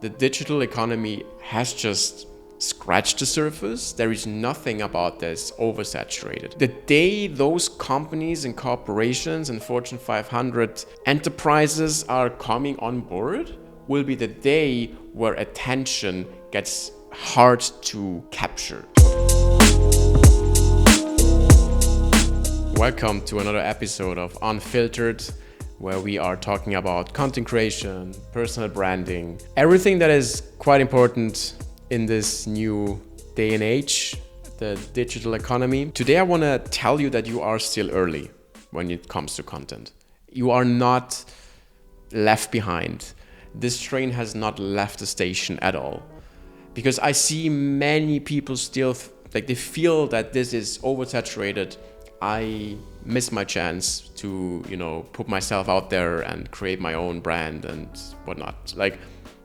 The digital economy has just scratched the surface. There is nothing about this oversaturated. The day those companies and corporations and Fortune 500 enterprises are coming on board will be the day where attention gets hard to capture. Welcome to another episode of Unfiltered, where we are talking about content creation, personal branding, everything that is quite important in this new day and age, the digital economy. Today I want to tell you that you are still early when it comes to content. You are not left behind. This train has not left the station at all. Because I see many people still, they feel that this is oversaturated. I miss my chance to, put myself out there and create my own brand and whatnot.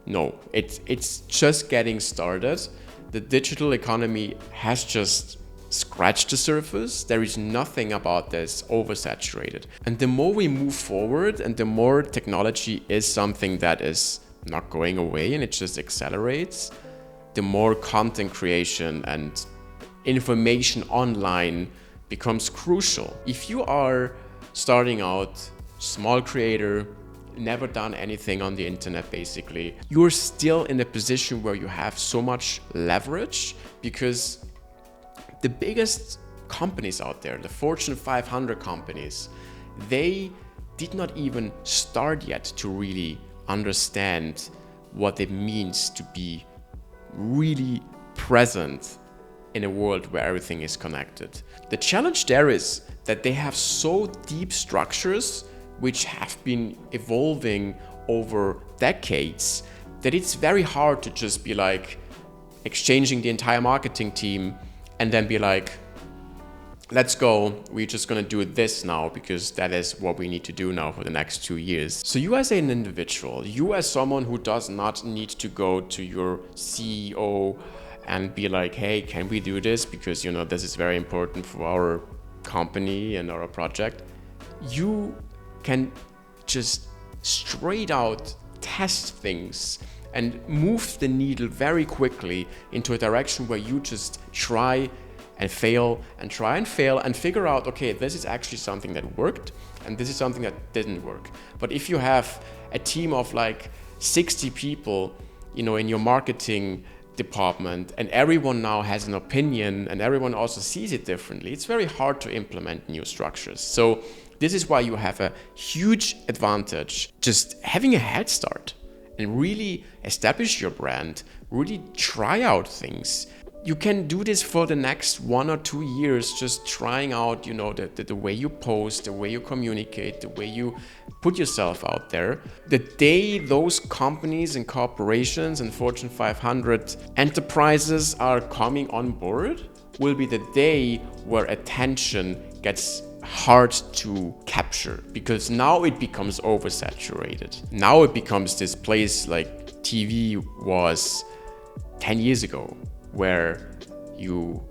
No, it's just getting started. The digital economy has just scratched the surface. There is nothing about this oversaturated. And the more we move forward and the more technology is something that is not going away and it just accelerates, the more content creation and information online becomes crucial. If you are starting out, small creator, never done anything on the internet basically, you're still in a position where you have so much leverage because the biggest companies out there, the Fortune 500 companies, they did not even start yet to really understand what it means to be really present in a world where everything is connected. The challenge there is that they have so deep structures which have been evolving over decades that it's very hard to just be exchanging the entire marketing team and then be let's go, we're just gonna do this now because that is what we need to do now for the next 2 years. So you as an individual, you as someone who does not need to go to your CEO and be hey, can we do this? Because, this is very important for our company and our project. You can just straight out test things and move the needle very quickly into a direction where you just try and fail and try and fail and figure out, okay, this is actually something that worked and this is something that didn't work. But if you have a team of 60 people, in your marketing department and everyone now has an opinion and everyone also sees it differently, it's very hard to implement new structures. So this is why you have a huge advantage just having a head start and really establish your brand, really try out things. You can do this for the next 1 or 2 years, just trying out, the way you post, the way you communicate, the way you put yourself out there. The day those companies and corporations and Fortune 500 enterprises are coming on board will be the day where attention gets hard to capture, because now it becomes oversaturated. Now it becomes this place like TV was 10 years ago, where you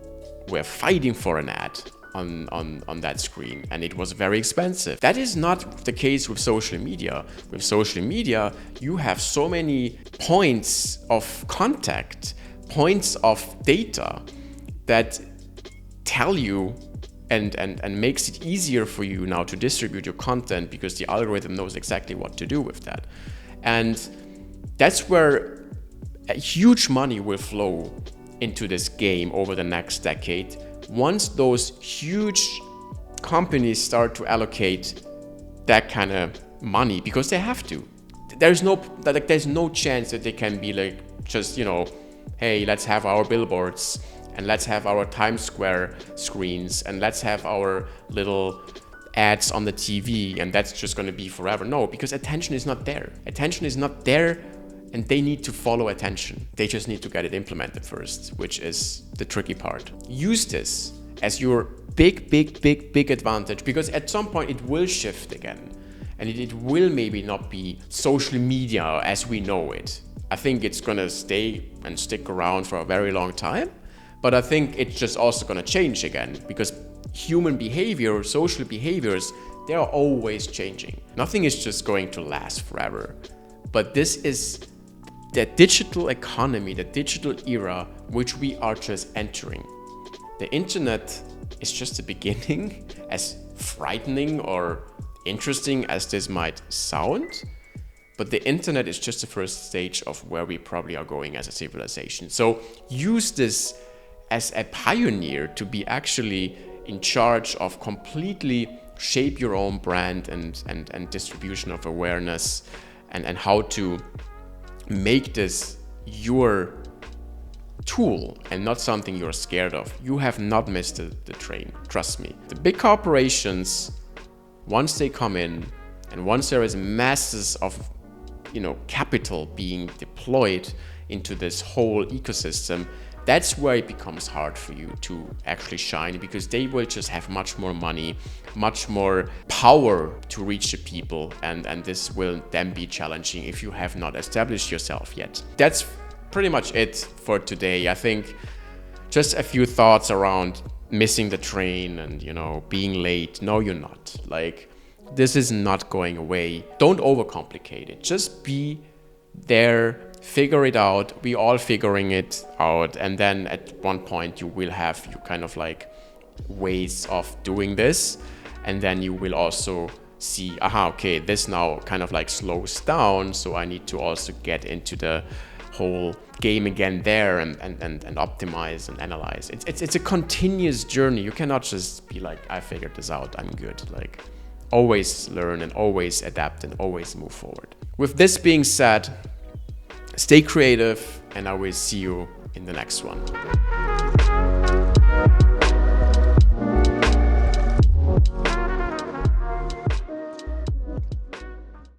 were fighting for an ad on that screen and it was very expensive. That is not the case with social media. With social media, you have so many points of contact, points of data that tell you and makes it easier for you now to distribute your content because the algorithm knows exactly what to do with that. And that's where a huge money will flow into this game over the next decade once those huge companies start to allocate that kind of money, because they have to. There's no chance that they can be just hey, let's have our billboards and let's have our Times Square screens and let's have our little ads on the TV and that's just going to be forever. No, because attention is not there. Attention is not there. And they need to follow attention. They just need to get it implemented first, which is the tricky part. Use this as your big advantage, because at some point it will shift again. And it will maybe not be social media as we know it. I think it's gonna stay and stick around for a very long time. But I think it's just also gonna change again, because human behavior, social behaviors, they are always changing. Nothing is just going to last forever. But this is the digital economy, the digital era, which we are just entering. The internet is just the beginning, as frightening or interesting as this might sound. But the internet is just the first stage of where we probably are going as a civilization. So use this as a pioneer to be actually in charge of completely shape your own brand and distribution of awareness and how to make this your tool and not something you're scared of. You have not missed the train, trust me. The big corporations, once they come in and once there is masses of capital being deployed into this whole ecosystem, that's where it becomes hard for you to actually shine, because they will just have much more money, much more power to reach the people, and this will then be challenging if you have not established yourself yet. That's pretty much it for today. I think just a few thoughts around missing the train and being late. No, you're not. Like, this is not going away. Don't overcomplicate it. Just be there, figure it out. We all figuring it out. And then at one point you will have ways of doing this. And then you will also see, okay, this now kind of slows down. So I need to also get into the whole game again there and optimize and analyze. It's a continuous journey. You cannot just be like, I figured this out, I'm good. Always learn and always adapt and always move forward. With this being said, stay creative, and I will see you in the next one.